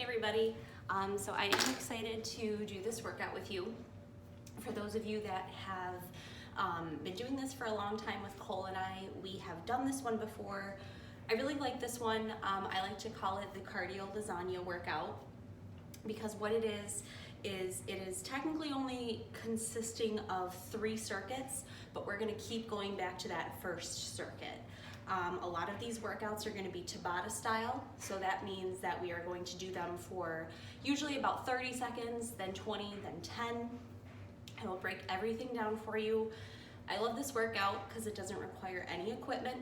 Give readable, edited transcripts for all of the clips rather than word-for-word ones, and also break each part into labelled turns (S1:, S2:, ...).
S1: Hey everybody, so I am excited to do this workout with you. For those of you that have been doing this for a long time with Cole and I, we have done this one before. I really like this one. I like to call it the cardio lasagna workout because what it is it is technically only consisting of 3 circuits, but we're going to keep going back to that first circuit. A lot of these workouts are going to be Tabata style, so that means that we are going to do them for usually about 30 seconds, then 20, then 10. I will break everything down for you. I love this workout because it doesn't require any equipment.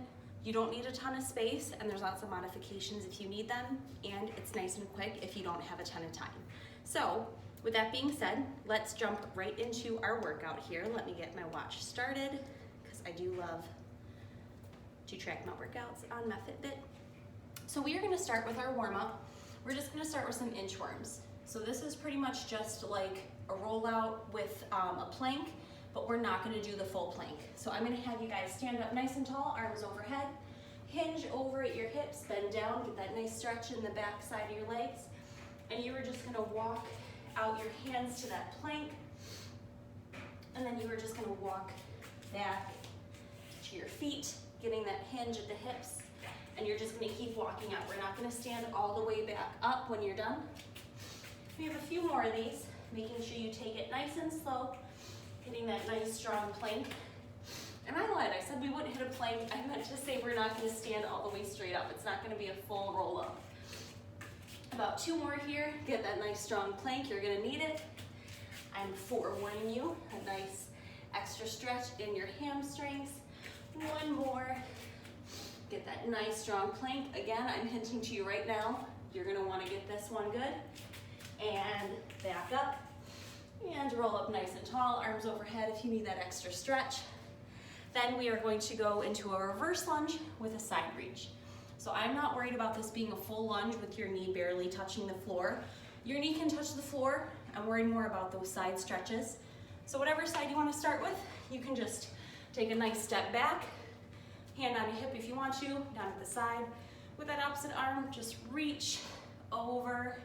S1: You don't need a ton of space, and there's lots of modifications if you need them, and it's nice and quick if you don't have a ton of time. So with that being said, let's jump right into our workout here. Let me get my watch started because I do love to track my workouts on my Fitbit. So we are going to start with our warm-up. We're just going to start with some inchworms. So this is pretty much just like a rollout with a plank, but we're not going to do the full plank. So I'm going to have you guys stand up nice and tall, arms overhead, hinge over at your hips, bend down, get that nice stretch in the back side of your legs, and you are just going to walk out your hands to that plank, and then you are just going to walk back to your feet, getting that hinge at the hips, and you're just going to keep walking out. We're not going to stand all the way back up when you're done. We have a few more of these, making sure you take it nice and slow, hitting that nice strong plank. And I lied, I said we wouldn't hit a plank. I meant to say we're not going to stand all the way straight up. It's not going to be a full roll up. About 2 more here. Get that nice strong plank. You're going to need it. I'm forewarning you, a nice extra stretch in your hamstrings. 1 more. Get that nice strong plank. Again, I'm hinting to you right now, you're going to want to get this one good. And back up. And roll up nice and tall, arms overhead if you need that extra stretch. Then we are going to go into a reverse lunge with a side reach. So I'm not worried about this being a full lunge with your knee barely touching the floor. Your knee can touch the floor. I'm worried more about those side stretches. So whatever side you want to start with, you can just take a nice step back, hand on your hip if you want to, down at the side. With that opposite arm, just reach over,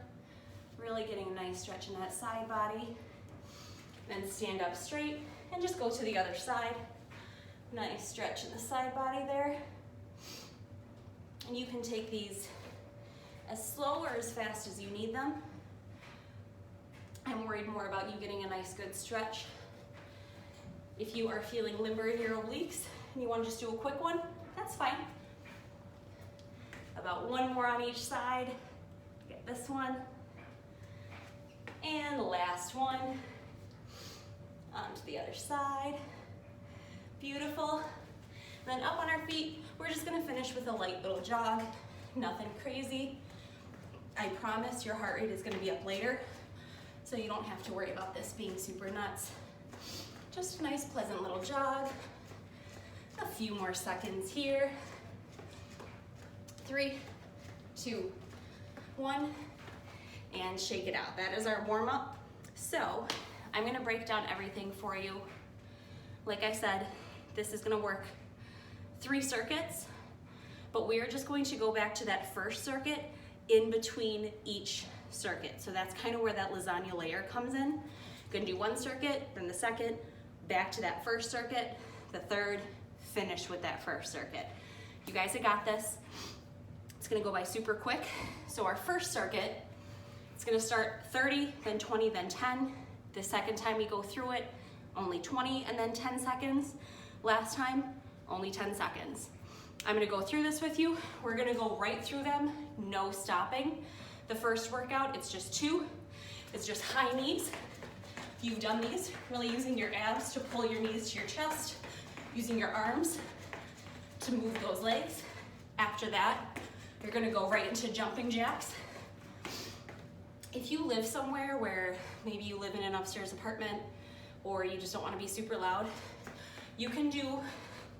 S1: really getting a nice stretch in that side body. Then stand up straight and just go to the other side. Nice stretch in the side body there. And you can take these as slow or as fast as you need them. I'm worried more about you getting a nice good stretch. If you are feeling limber in your obliques and you want to just do a quick one, that's fine. About 1 more on each side. Get this one. And the last one. Onto the other side. Beautiful. Then up on our feet, we're just gonna finish with a light little jog. Nothing crazy. I promise your heart rate is gonna be up later, so you don't have to worry about this being super nuts. Just a nice, pleasant little jog. A few more seconds here. 3, 2, 1, and shake it out. That is our warm-up. So I'm gonna break down everything for you. Like I said, this is gonna work 3 circuits, but we're just going to go back to that first circuit in between each circuit. So that's kind of where that lasagna layer comes in. Gonna do 1 circuit, then the second, back to that first circuit, the third, finish with that first circuit. You guys have got this. It's gonna go by super quick. So our first circuit, it's gonna start 30, then 20, then 10. The second time we go through it, only 20 and then 10 seconds. Last time, only 10 seconds. I'm gonna go through this with you. We're gonna go right through them, no stopping. The first workout, it's just 2. It's just high knees. You've done these, really using your abs to pull your knees to your chest, using your arms to move those legs. After that, you're gonna go right into jumping jacks. If you live somewhere where maybe you live in an upstairs apartment or you just don't want to be super loud, you can do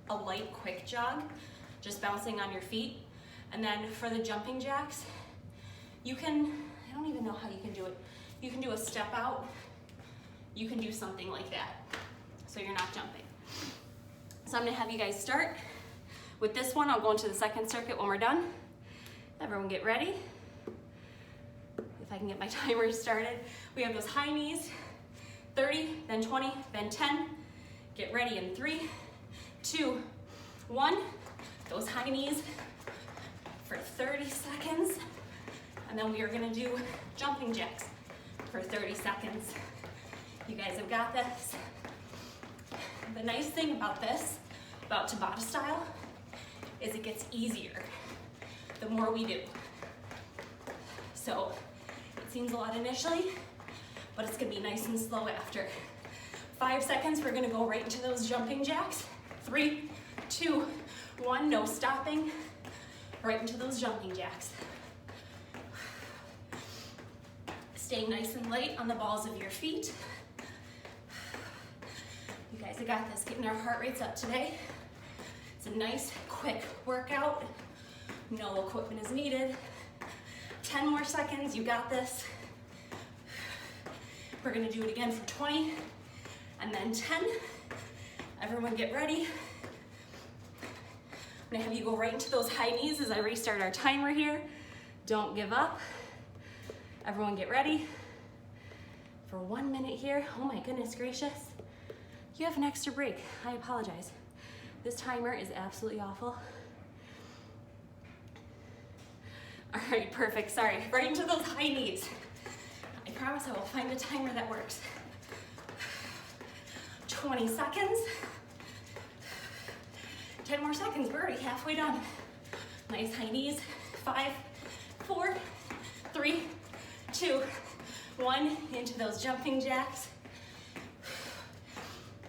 S1: a light quick jog, just bouncing on your feet. And then for the jumping jacks, you can, I don't even know how you can do it. You can do a step out. You can do something like that. So you're not jumping. So I'm gonna have you guys start with this one. I'll go into the second circuit when we're done. Everyone get ready. With I can get my timer started. We have those high knees, 30, then 20, then 10. Get ready in 3, 2, 1. Those high knees for 30 seconds. And then we are gonna do jumping jacks for 30 seconds. You guys have got this. The nice thing about this, about Tabata style, is it gets easier the more we do. So it seems a lot initially, but it's gonna be nice and slow after. 5 seconds, we're gonna go right into those jumping jacks. 3, 2, 1, no stopping. Right into those jumping jacks. Stay nice and light on the balls of your feet. You guys have got this, getting our heart rates up today. It's a nice, quick workout. No equipment is needed. 10 more seconds, you got this. We're gonna do it again for 20, and then 10. Everyone get ready. I'm gonna have you go right into those high knees as I restart our timer here. Don't give up. Everyone get ready for 1 minute here. Oh my goodness gracious. You have an extra break. I apologize. This timer is absolutely awful. All right, perfect, sorry. Right into those high knees. I promise I will find a timer that works. 20 seconds. 10 more seconds, we're already halfway done. Nice high knees. 5, 4, 3, 2, 1. Into those jumping jacks.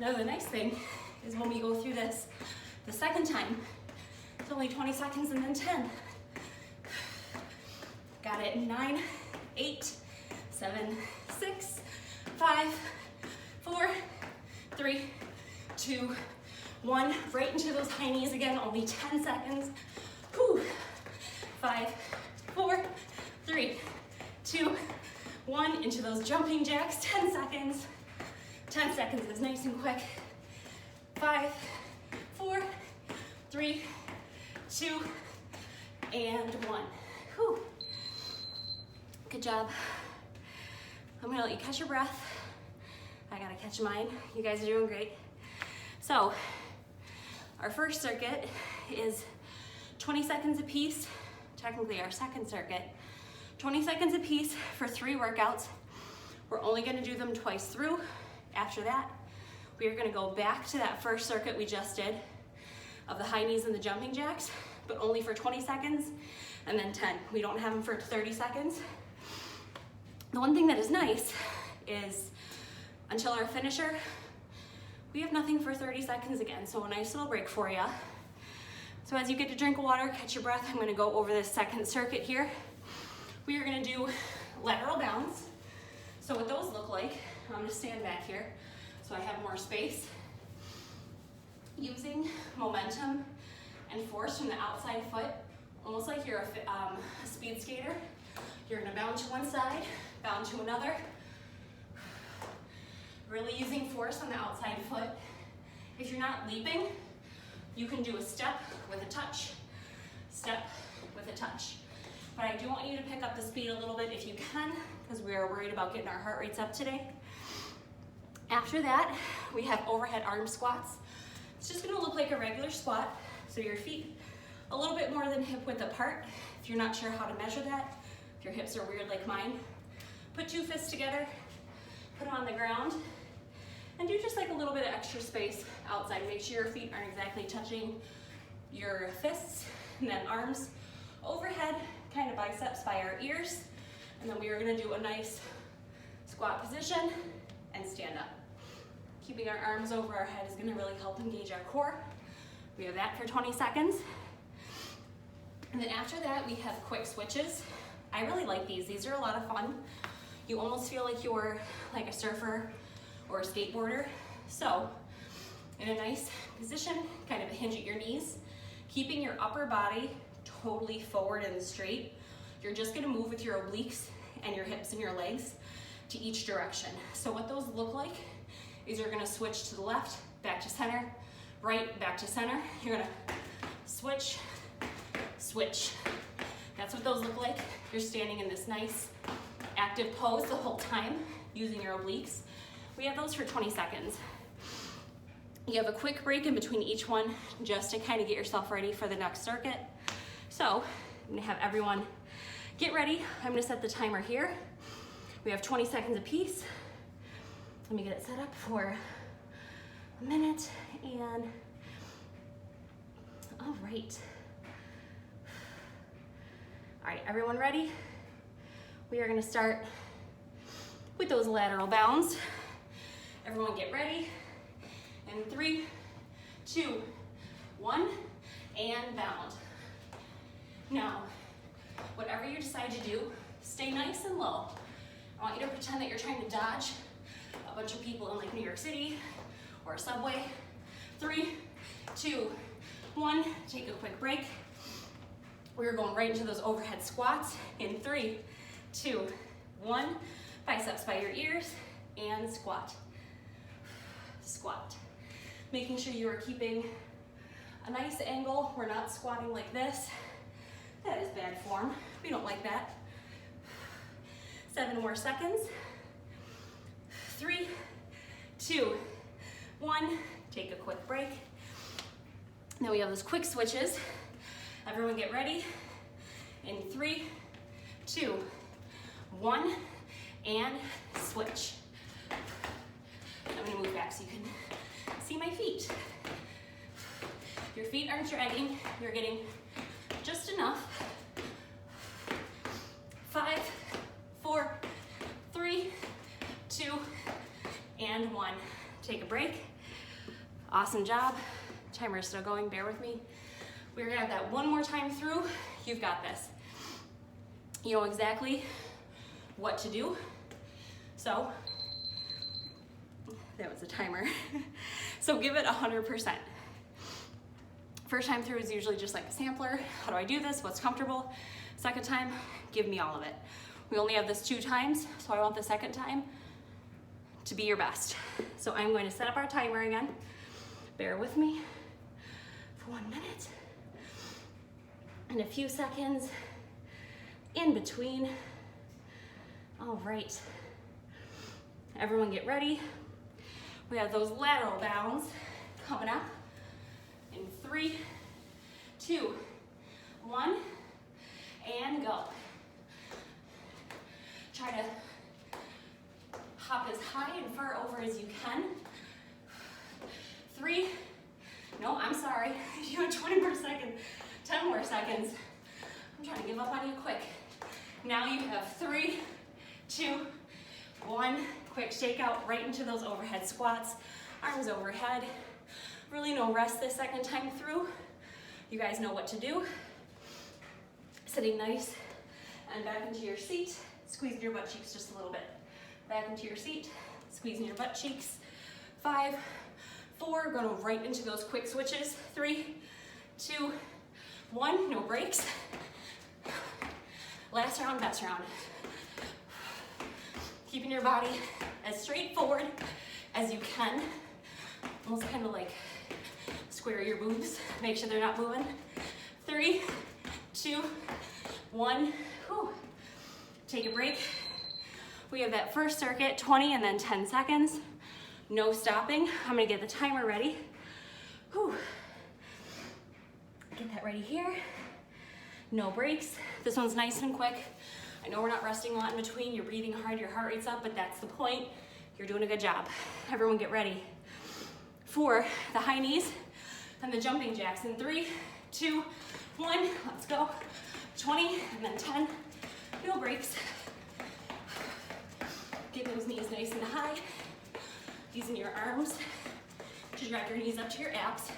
S1: Now the nice thing is when we go through this the second time, it's only 20 seconds and then 10. Got it in 9, 8, 7, 6, 5, 4, 3, 2, 1. Right into those high knees again, only 10 seconds. Whew. 5, 4, 3, 2, 1. Into those jumping jacks, 10 seconds. 10 seconds is nice and quick. 5, 4, 3, 2, and 1. Whew. Good job. I'm gonna let you catch your breath. I gotta catch mine. You guys are doing great. So, our first circuit is 20 seconds apiece. Technically our second circuit. 20 seconds apiece for 3 workouts. We're only gonna do them twice through. After that, we are gonna go back to that first circuit we just did of the high knees and the jumping jacks, but only for 20 seconds, and then 10. We don't have them for 30 seconds. The one thing that is nice is until our finisher, we have nothing for 30 seconds again, so a nice little break for you. So as you get to drink water, catch your breath, I'm gonna go over this second circuit here. We are gonna do lateral bounds. So what those look like, I'm gonna stand back here so I have more space. Using momentum and force from the outside foot, almost like you're a speed skater. You're gonna bound to one side, bound to another. Really using force on the outside foot. If you're not leaping, you can do a step with a touch, step with a touch. But I do want you to pick up the speed a little bit if you can, because we are worried about getting our heart rates up today. After that, we have overhead arm squats. It's just gonna look like a regular squat, so your feet a little bit more than hip width apart. If you're not sure how to measure that, if your hips are weird like mine, put 2 fists together, put them on the ground, and do just like a little bit of extra space outside. Make sure your feet aren't exactly touching your fists, and then arms overhead, kind of biceps by our ears. And then we are gonna do a nice squat position and stand up. Keeping our arms over our head is gonna really help engage our core. We have that for 20 seconds. And then after that, we have quick switches. I really like these. These are a lot of fun. You almost feel like you're like a surfer or a skateboarder. So, in a nice position, kind of a hinge at your knees, keeping your upper body totally forward and straight. You're just gonna move with your obliques and your hips and your legs to each direction. So what those look like is you're gonna switch to the left, back to center, right, back to center. You're gonna switch, switch. That's what those look like. You're standing in this nice active pose the whole time using your obliques. We have those for 20 seconds. You have a quick break in between each one just to kind of get yourself ready for the next circuit. So I'm gonna have everyone get ready. I'm gonna set the timer here. We have 20 seconds apiece. Let me get it set up for a minute and all right. All right, everyone ready? We are gonna start with those lateral bounds. Everyone get ready. In 3, 2, 1, and bound. Now, whatever you decide to do, stay nice and low. I want you to pretend that you're trying to dodge a bunch of people in like New York City or a subway. 3, 2, 1, take a quick break. We're going right into those overhead squats in 3, 2, 1. Biceps by your ears and squat. Squat. Making sure you are keeping a nice angle. We're not squatting like this. That is bad form. We don't like that. 7 more seconds. 3, 2, 1. Take a quick break. Then we have those quick switches. Everyone get ready. In 3, 2, 1, and switch. I'm gonna move back so you can see my feet. Your feet aren't dragging. You're getting just enough. 5, 4, 3, 2, and 1. Take a break. Awesome job. Timer is still going, bear with me. We're gonna have that one more time through. You've got this. You know exactly what to do. So, that was a timer. So give it 100%. First time through is usually just like a sampler. How do I do this? What's comfortable? Second time, give me all of it. We only have this 2 times, so I want the second time to be your best. So I'm going to set up our timer again. Bear with me for 1 minute. And a few seconds in between. All right. Everyone get ready. We have those lateral bounds coming up in 3, 2, 1, and go. Try to hop as high and far over as you can. 3, no, I'm sorry. You have 20 more seconds, 10 more seconds. I'm trying to give up on you quick. Now you have 3, 2, 1. Quick shakeout right into those overhead squats. Arms overhead. Really no rest this second time through. You guys know what to do. Sitting nice and back into your seat. Squeezing your butt cheeks just a little bit. Back into your seat. Squeezing your butt cheeks. 5, 4. Going right into those quick switches. 3, 2, 1. No breaks. Last round, best round. Keeping your body as straightforward as you can. Almost kind of like square your boobs. Make sure they're not moving. 3, 2, 1. Whew. Take a break. We have that first circuit, 20 and then 10 seconds. No stopping. I'm gonna get the timer ready. Whew. Get that ready here. No breaks. This one's nice and quick. I know we're not resting a lot in between. You're breathing hard, your heart rate's up, but that's the point. You're doing a good job. Everyone get ready for the high knees and the jumping jacks in 3, 2, 1. Let's go. 20 and then 10. No breaks. Get those knees nice and high. Using your arms to drag your knees up to your abs.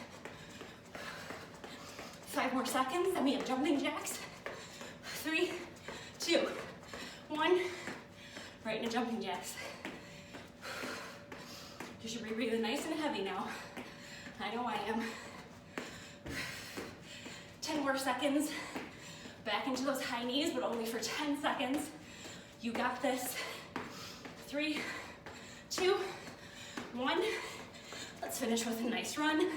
S1: 5 more seconds, then we have jumping jacks. 3, 2, 1. Right into jumping jacks. You should be breathing nice and heavy now. I know I am. 10 more seconds. Back into those high knees, but only for 10 seconds. You got this. 3, 2, 1. Let's finish with a nice run.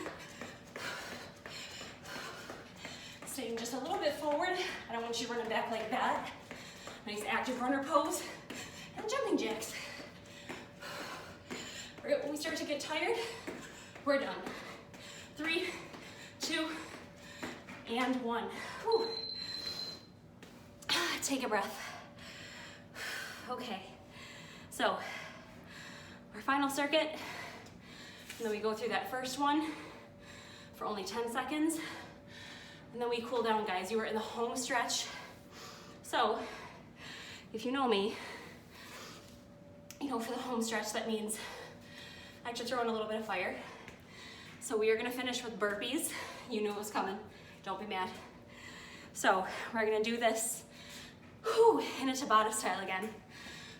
S1: Staying just a little bit forward. I don't want you running back like that. Nice active runner pose. jumping jacks. Right when we start to get tired, we're done. 3, 2, and 1. Whew. Take a breath. Okay, so our final circuit, and then we go through that first one for only 10 seconds, and then we cool down, guys. You are in the home stretch. So if you know me, you know for the home stretch, that means I have to throw in a little bit of fire. So we are gonna finish with burpees. You knew it was coming, don't be mad. So we're gonna do this in a Tabata style again.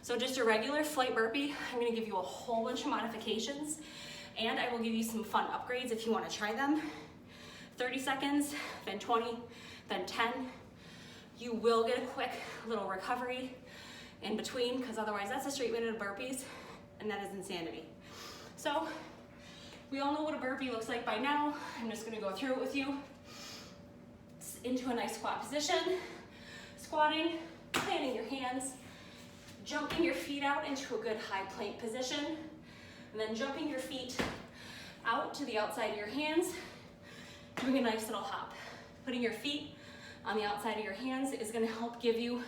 S1: So just a regular flight burpee. I'm gonna give you a whole bunch of modifications, and I will give you some fun upgrades if you wanna try them. 30 seconds, then 20, then 10. You will get a quick little recovery in between, because otherwise that's a straight minute of burpees, and that is insanity. So we all know what a burpee looks like by now. I'm just gonna go through it with you. Into a nice squat position, squatting, planting your hands, jumping your feet out into a good high plank position, and then jumping your feet out to the outside of your hands, doing a nice little hop. Putting your feet on the outside of your hands is gonna help give you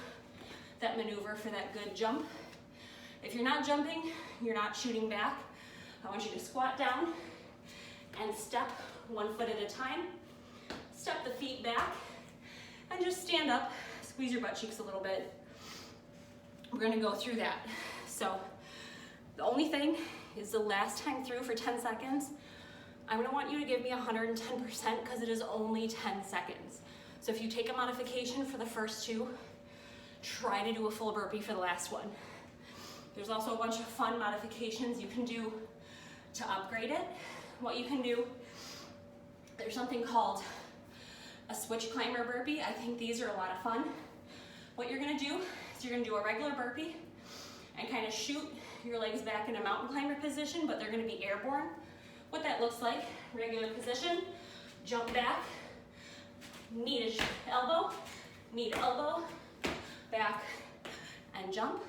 S1: that maneuver for that good jump. If you're not jumping, you're not shooting back, I want you to squat down and step 1 foot at a time. Step the feet back and just stand up, squeeze your butt cheeks a little bit. We're gonna go through that. So the only thing is the last time through for 10 seconds, I'm gonna want you to give me 110% because it is only 10 seconds. So if you take a modification for the first 2, try to do a full burpee for the last one. There's also a bunch of fun modifications you can do to upgrade it. What you can do, there's something called a switch climber burpee. I think these are a lot of fun. What you're gonna do is you're gonna do a regular burpee and kind of shoot your legs back in a mountain climber position, but they're gonna be airborne. What that looks like, regular position, jump back, knee to elbow, back and jump.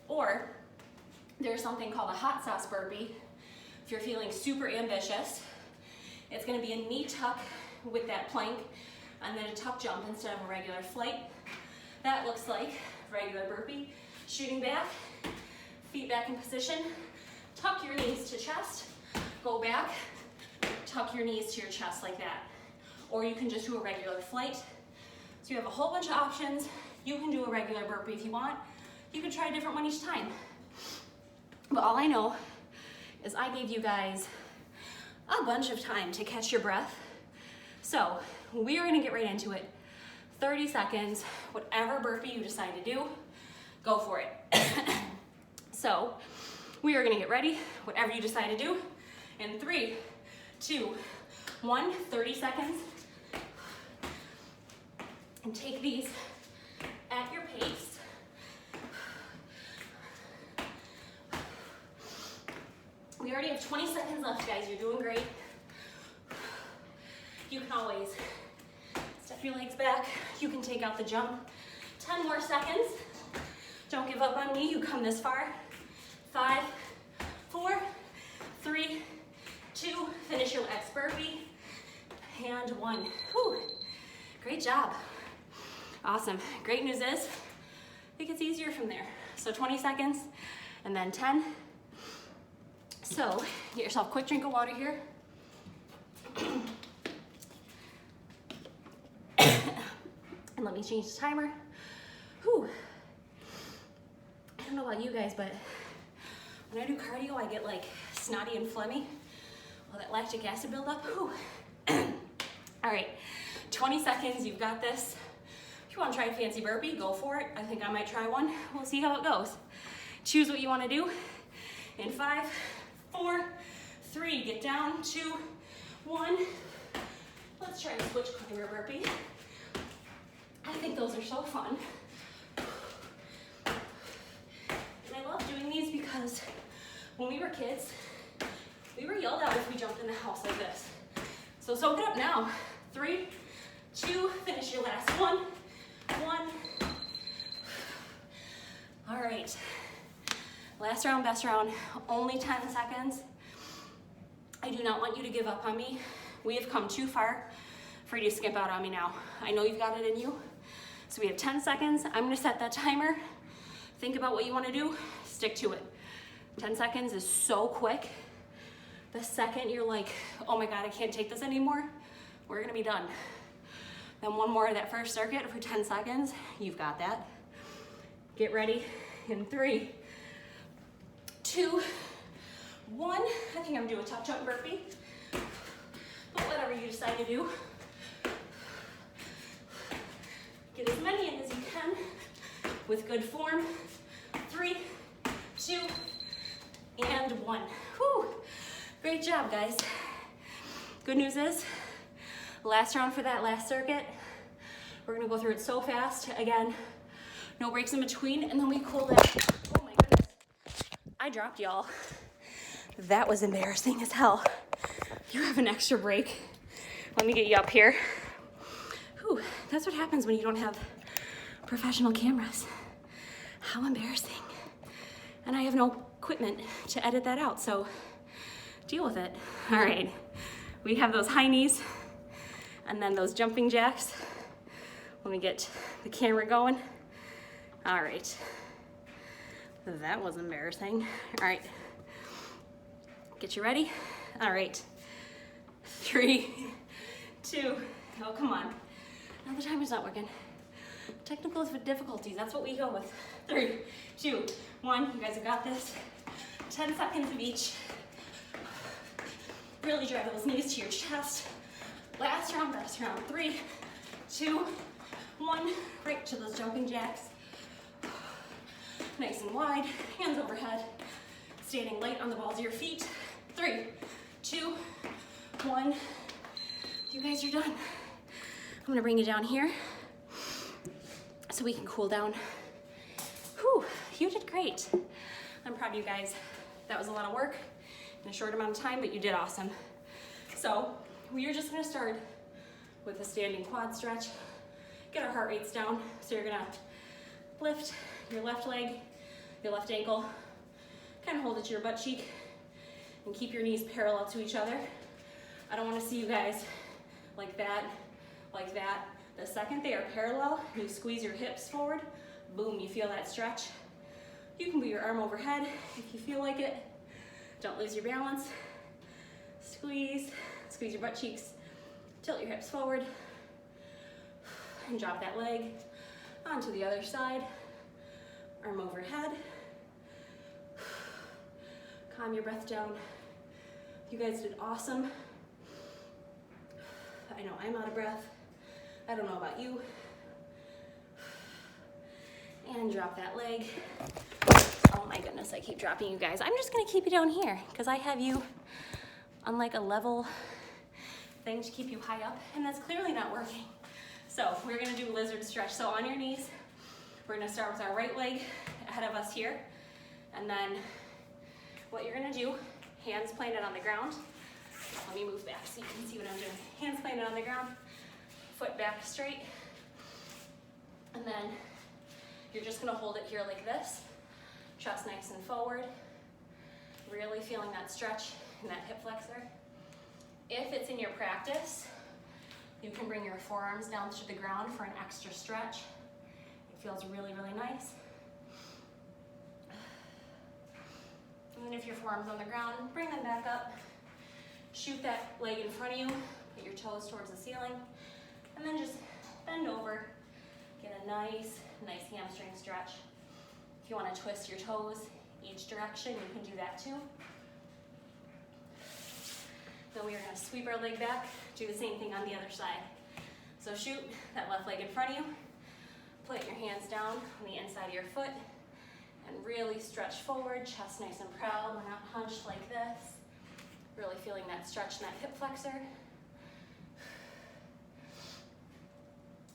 S1: Or there's something called a hot sauce burpee. If you're feeling super ambitious, it's gonna be a knee tuck with that plank and then a tuck jump instead of a regular flight. That looks like regular burpee. Shooting back, feet back in position, tuck your knees to chest, go back, tuck your knees to your chest like that. Or you can just do a regular flight. So you have a whole bunch of options. You can do a regular burpee if you want. You can try a different one each time. But all I know is I gave you guys a bunch of time to catch your breath. So we are gonna get right into it. 30 seconds, whatever burpee you decide to do, go for it. So we are gonna get ready, whatever you decide to do, in 3, 2, 1, 30 seconds. And take these at your pace. We already have 20 seconds left, guys. You're doing great. You can always step your legs back. You can take out the jump. 10 more seconds. Don't give up on me. You come this far. 5, 4, 3, 2. Finish your X burpee. And 1. Whew. Great job. Awesome. Great news is it gets easier from there. So 20 seconds and then 10. So get yourself a quick drink of water here. And let me change the timer. Whew. I don't know about you guys, but when I do cardio, I get like snotty and phlegmy. All that lactic acid buildup. Whew. All right, 20 seconds, you've got this. If you want to try a fancy burpee, go for it. I think I might try one. We'll see how it goes. Choose what you want to do. In 5, 4, 3, get down, 2, 1. Let's try a switch climber burpee. I think those are so fun. And I love doing these because when we were kids, we were yelled at if we jumped in the house like this. So soak it up now. 3, 2, finish your last one. 1. All right, Last round, best round, only 10 seconds. I do not want you to give up on me. We have come too far for you to skip out on me now. I know you've got it in you. So we have 10 seconds. I'm gonna set that timer. Think about what you wanna do, stick to it. 10 seconds is so quick. The second you're like, oh my God, I can't take this anymore, we're gonna be done. Then one more of that first circuit for 10 seconds. You've got that. Get ready in 3, 2, 1. I think I'm gonna do a touch-up burpee. But whatever you decide to do. Get as many in as you can with good form. 3, 2, and 1. Whew. Great job, guys. Good news is, last round for that last circuit. We're gonna go through it so fast. Again, no breaks in between, and then we cool down. Oh my goodness. I dropped y'all. That was embarrassing as hell. You have an extra break. Let me get you up here. Whew, that's what happens when you don't have professional cameras. How embarrassing. And I have no equipment to edit that out, so deal with it. All right, we have those high knees and then those jumping jacks. Let me get the camera going. All right, that was embarrassing. All right, get you ready. All right, 3, 2, oh, come on. Now the timer's not working. Technical difficulties, that's what we go with. 3, 2, 1, you guys have got this. 10 seconds of each. Really drive those knees to your chest. Last round, best round. 3, 2, 1, right to those jumping jacks. Nice and wide, hands overhead. Standing light on the balls of your feet. 3, 2, 1. You guys are done. I'm gonna bring you down here so we can cool down. Whew, you did great. I'm proud of you guys. That was a lot of work in a short amount of time, but you did awesome. So we are just gonna start with a standing quad stretch. Get our heart rates down. So you're gonna lift your left leg, your left ankle, kind of hold it to your butt cheek, and keep your knees parallel to each other. I don't wanna see you guys like that, like that. The second they are parallel, you squeeze your hips forward, boom, you feel that stretch. You can put your arm overhead if you feel like it. Don't lose your balance. Squeeze, squeeze your butt cheeks, tilt your hips forward, and drop that leg onto the other side. Arm overhead. Calm your breath down. You guys did awesome. I know I'm out of breath. I don't know about you. And drop that leg. Oh my goodness, I keep dropping you guys. I'm just gonna keep you down here because I have you on like a level thing to keep you high up, and that's clearly not working. So we're gonna do lizard stretch. So on your knees, we're gonna start with our right leg ahead of us here. And then what you're gonna do, hands planted on the ground. Let me move back so you can see what I'm doing. Hands planted on the ground, foot back straight. And then you're just gonna hold it here like this. Chest nice and forward. Really feeling that stretch in that hip flexor. If it's in your practice, you can bring your forearms down to the ground for an extra stretch. It feels really, really nice. And then if your forearm's on the ground, bring them back up. Shoot that leg in front of you, put your toes towards the ceiling, and then just bend over. Get a nice hamstring stretch. If you want to twist your toes each direction, you can do that too. Then we are going to sweep our leg back, do the same thing on the other side. So shoot that left leg in front of you, put your hands down on the inside of your foot, and really stretch forward, chest nice and proud. We're not hunched like this. Really feeling that stretch in that hip flexor.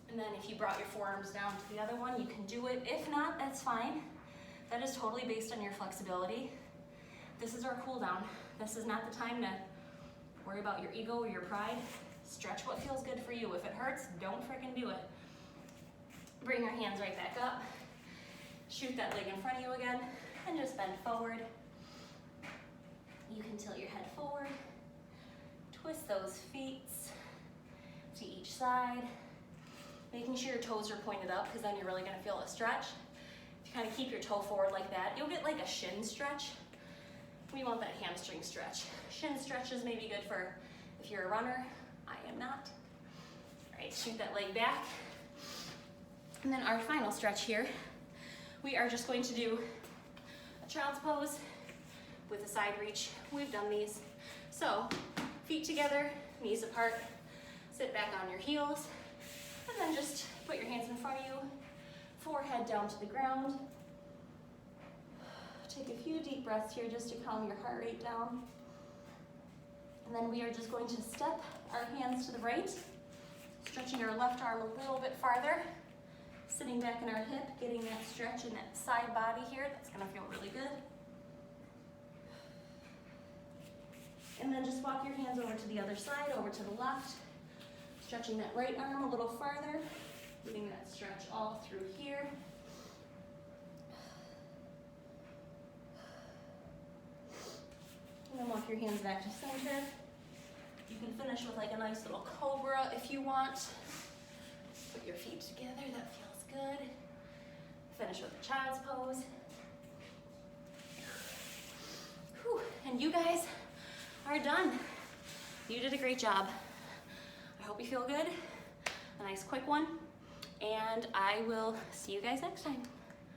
S1: And then if you brought your forearms down to the other one, you can do it. If not, that's fine. That is totally based on your flexibility. This is our cool down. This is not the time to worry about your ego or your pride. Stretch what feels good for you. If it hurts, don't freaking do it. Bring your hands right back up. Shoot that leg in front of you again. And just bend forward. You can tilt your head forward. Twist those feet to each side. Making sure your toes are pointed up because then you're really gonna feel a stretch. If you kind of keep your toe forward like that, you'll get like a shin stretch. We want that hamstring stretch. Shin stretches may be good for if you're a runner. I am not. All right, shoot that leg back. And then our final stretch here, we are just going to do a child's pose with a side reach. We've done these. So, feet together, knees apart, sit back on your heels, and then just put your hands in front of you, forehead down to the ground. Take a few deep breaths here just to calm your heart rate down. And then we are just going to step our hands to the right, stretching our left arm a little bit farther, sitting back in our hip, getting that stretch in that side body here. That's gonna feel really good. And then just walk your hands over to the other side, over to the left, stretching that right arm a little farther, getting that stretch all through here. And then walk your hands back to center. You can finish with like a nice little cobra if you want. Put your feet together, that feels good. Finish with a child's pose. Whew. And you guys are done. You did a great job. I hope you feel good. A nice quick one. And I will see you guys next time.